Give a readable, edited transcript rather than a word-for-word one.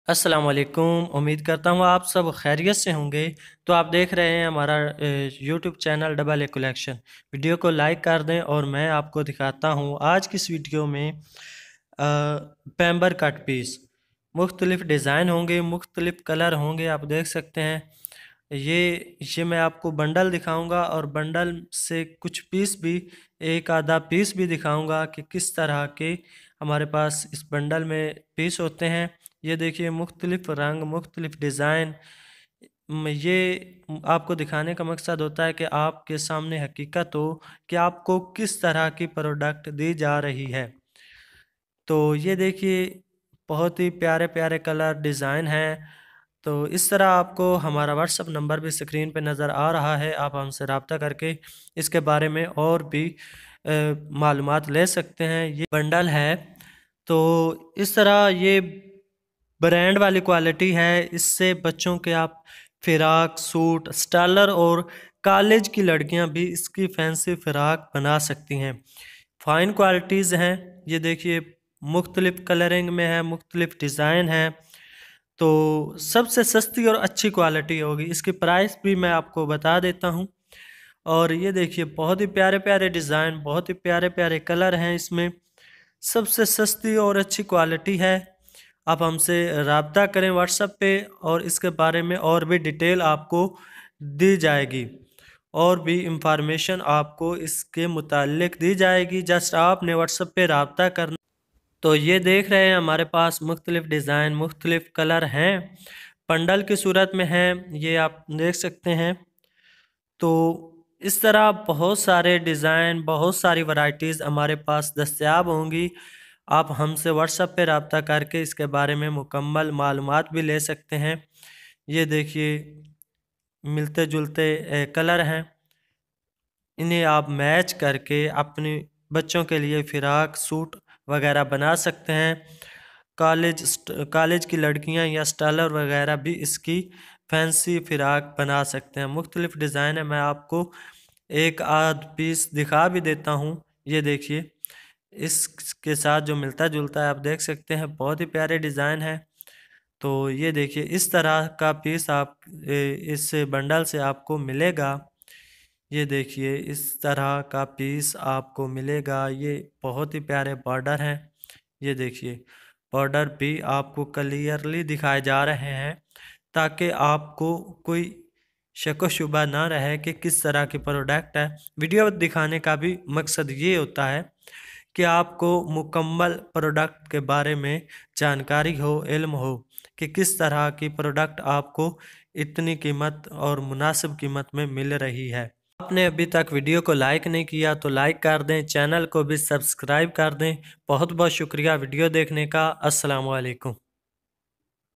अस्सलाम वालेकुम। उम्मीद करता हूँ आप सब खैरियत से होंगे। तो आप देख रहे हैं हमारा YouTube channel double a collection. Video को लाइक कर दें और मैं आपको दिखाता हूँ आज की इस वीडियो में पैम्बर कट पीस। मुख्तलिफ डिज़ाइन होंगे, मुख्तलिफ कलर होंगे, आप देख सकते हैं। ये मैं आपको बंडल दिखाऊंगा और बंडल से कुछ पीस भी, एक आधा पीस भी दिखाऊंगा कि किस तरह के हमारे पास इस बंडल में पीस होते हैं। ये देखिए, मुख्तलिफ रंग, मुख्तलिफ डिज़ाइन। ये आपको दिखाने का मकसद होता है कि आपके सामने हकीकत हो कि आपको किस तरह की प्रोडक्ट दी जा रही है। तो ये देखिए, बहुत ही प्यारे प्यारे कलर डिज़ाइन हैं। तो इस तरह आपको हमारा व्हाट्सअप नंबर भी स्क्रीन पे नज़र आ रहा है। आप हमसे रब्ता करके इसके बारे में और भी मालूमात ले सकते हैं। ये बंडल है, तो इस तरह ये ब्रांड वाली क्वालिटी है। इससे बच्चों के आप फ़िराक सूट, स्टाइलर और कॉलेज की लड़कियां भी इसकी फैंसी फ़िराक बना सकती हैं। फ़ाइन क्वालिटीज़ हैं। ये देखिए, मुख्तलिफ़ कलरिंग में है, मुख्तलिफ़ डिज़ाइन है। तो सबसे सस्ती और अच्छी क्वालिटी होगी। इसकी प्राइस भी मैं आपको बता देता हूँ। और ये देखिए, बहुत ही प्यारे प्यारे डिज़ाइन, बहुत ही प्यारे प्यारे कलर हैं इसमें। सबसे सस्ती और अच्छी क्वालिटी है। आप हमसे रब्ता करें व्हाट्सएप पे और इसके बारे में और भी डिटेल आपको दी जाएगी, और भी इंफॉर्मेशन आपको इसके मुतालिक दी जाएगी। जस्ट आपने व्हाट्सएप पे रब्ता करना। तो ये देख रहे हैं, हमारे पास मुख्तलिफ़ डिज़ाइन, मुख्तलिफ़ कलर हैं, बंडल की सूरत में हैं। ये आप देख सकते हैं। तो इस तरह बहुत सारे डिज़ाइन, बहुत सारी वैरायटीज़ हमारे पास दस्तयाब होंगी। आप हमसे व्हाट्सएप पे रब्ता करके इसके बारे में मुकम्मल मालूमात भी ले सकते हैं। ये देखिए, मिलते जुलते कलर हैं। इन्हें आप मैच करके अपने बच्चों के लिए फ़िराक सूट वगैरह बना सकते हैं। कॉलेज की लड़कियां या स्टाइलर वगैरह भी इसकी फैंसी फ़िराक बना सकते हैं। मुख्तलिफ़ डिज़ाइन है, मैं आपको एक आध पीस दिखा भी देता हूँ। ये देखिए, इसके साथ जो मिलता जुलता है आप देख सकते हैं, बहुत ही प्यारे डिज़ाइन है। तो ये देखिए, इस तरह का पीस आप इस बंडल से आपको मिलेगा। ये देखिए, इस तरह का पीस आपको मिलेगा। ये बहुत ही प्यारे बॉर्डर हैं। ये देखिए, बॉर्डर भी आपको क्लियरली दिखाए जा रहे हैं, ताकि आपको कोई शक व शुबा ना रहे कि किस तरह की प्रोडक्ट है। वीडियो दिखाने का भी मकसद ये होता है कि आपको मुकम्मल प्रोडक्ट के बारे में जानकारी हो, इल्म हो कि किस तरह की प्रोडक्ट आपको इतनी कीमत और मुनासिब कीमत में मिल रही है। आपने अभी तक वीडियो को लाइक नहीं किया तो लाइक कर दें, चैनल को भी सब्सक्राइब कर दें। बहुत बहुत शुक्रिया वीडियो देखने का। अस्सलाम वालेकुम।